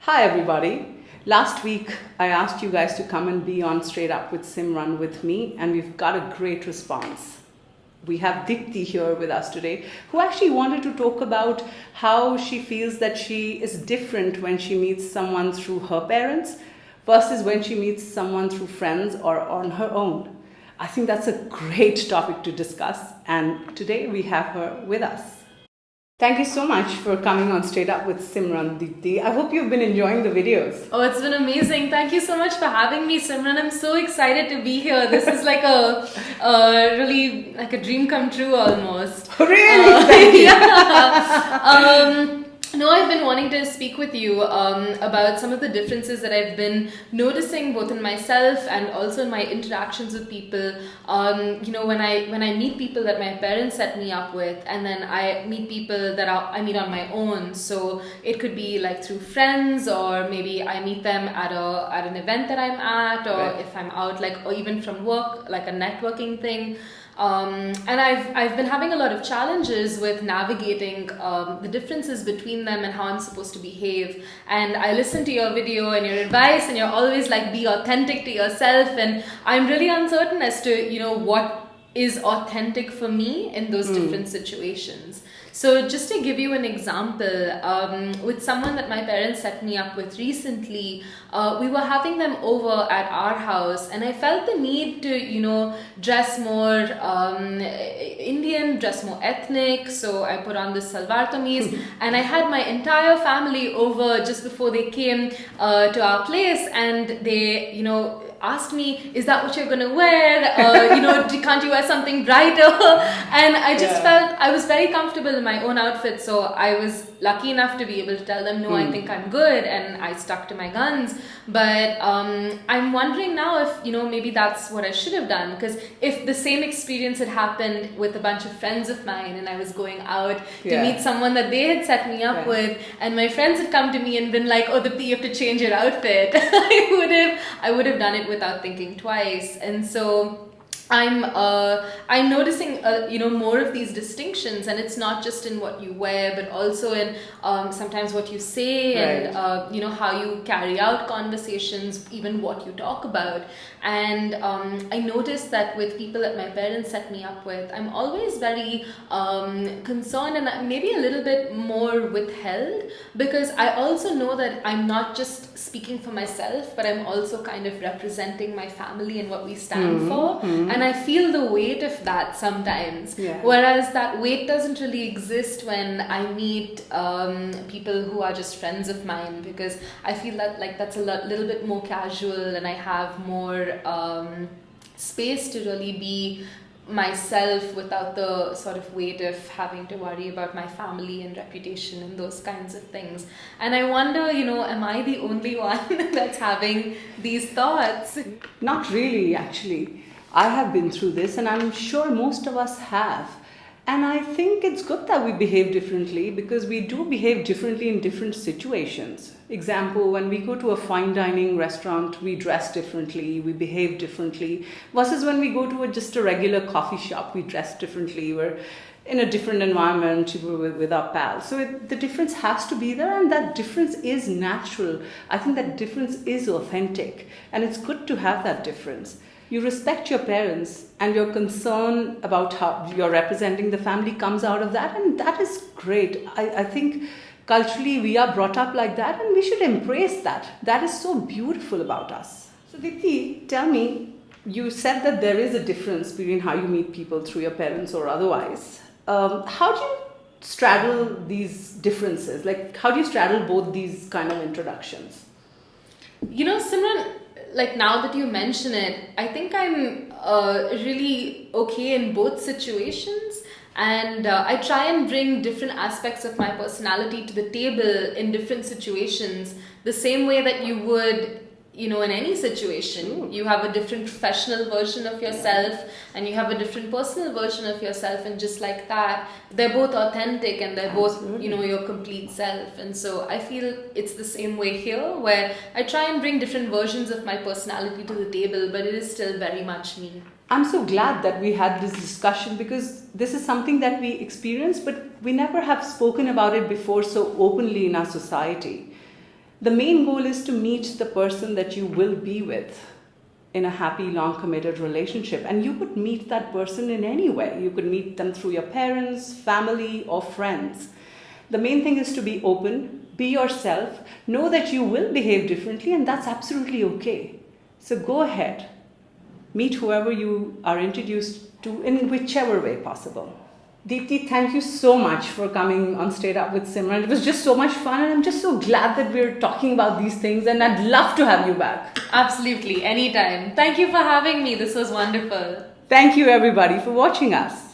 Hi everybody. Last week I asked you guys to come and be on Straight Up with Simran with me, and we've got a great response. We have Dipti here with us today, who actually wanted to talk about how she feels that she is different when she meets someone through her parents versus when she meets someone through friends or on her own. I think that's a great topic to discuss, and today we have her with us. Thank you so much for coming on Straight Up with Simran, Dipti. I hope you've been enjoying the videos. Oh, it's been amazing. Thank you so much for having me, Simran. I'm so excited to be here. This is like really like a dream come true almost. Really? Thank you. Yeah. No, I've been wanting to speak with you about some of the differences that I've been noticing both in myself and also in my interactions with people. When I meet people that my parents set me up with, and then I meet people that I meet on my own. So it could be like through friends, or maybe I meet them at an event that I'm at, or Right. if I'm out, or even from work, like a networking thing. And I've been having a lot of challenges with navigating the differences between them and how I'm supposed to behave. And I listen to your video and your advice, and you're always like, be authentic to yourself. And I'm really uncertain as to what is authentic for me in those different situations. So just to give you an example, with someone that my parents set me up with recently, we were having them over at our house, and I felt the need to, dress more Indian, dress more ethnic. So I put on this salwar kameez, and I had my entire family over just before they came to our place, and they, asked me, is that what you're going to wear? Can't you wear something brighter? And I just felt I was very comfortable in my own outfit. So I was lucky enough to be able to tell them, no, I think I'm good. And I stuck to my guns. But I'm wondering now if, maybe that's what I should have done. Because if the same experience had happened with a bunch of friends of mine, and I was going out to meet someone that they had set me up with, and my friends had come to me and been like, oh, Dipti, you have to change your outfit. I would have done it without thinking twice. And so I'm noticing more of these distinctions, and it's not just in what you wear, but also in sometimes what you say, and how you carry out conversations, even what you talk about. And I noticed that with people that my parents set me up with, I'm always very concerned and maybe a little bit more withheld, because I also know that I'm not just speaking for myself, but I'm also kind of representing my family and what we stand for. And I feel the weight of that sometimes. Whereas that weight doesn't really exist when I meet people who are just friends of mine, because I feel that that's a little bit more casual, and I have more space to really be myself without the sort of weight of having to worry about my family and reputation and those kinds of things. And I wonder, am I the only one that's having these thoughts? Not really, actually. I have been through this, and I'm sure most of us have. And I think it's good that we behave differently, because we do behave differently in different situations. Example, when we go to a fine dining restaurant, we dress differently, we behave differently, versus when we go to just a regular coffee shop, we dress differently, we're in a different environment with our pals. So the difference has to be there, and that difference is natural. I think that difference is authentic, and it's good to have that difference. You respect your parents, and your concern about how you're representing the family comes out of that, and that is great. I think culturally we are brought up like that, and we should embrace that. That is so beautiful about us. So Dipti, tell me, you said that there is a difference between how you meet people through your parents or otherwise. How do you straddle these differences? Like, how do you straddle both these kind of introductions? Simran, now that you mention it, I think I'm really okay in both situations. And I try and bring different aspects of my personality to the table in different situations, the same way that you would, in any situation. You have a different professional version of yourself, and you have a different personal version of yourself, and just like that, they're both authentic, and they're both, your complete self. And so I feel it's the same way here, where I try and bring different versions of my personality to the table, but it is still very much me. I'm so glad that we had this discussion, because this is something that we experience, but we never have spoken about it before so openly in our society. The main goal is to meet the person that you will be with in a happy, long committed relationship. And you could meet that person in any way. You could meet them through your parents, family, or friends. The main thing is to be open, be yourself, know that you will behave differently, and that's absolutely okay. So go ahead, meet whoever you are introduced to in whichever way possible. Dipti, thank you so much for coming on Straight Up with Simran. It was just so much fun, and I'm just so glad that we're talking about these things, and I'd love to have you back. Absolutely, anytime. Thank you for having me. This was wonderful. Thank you, everybody, for watching us.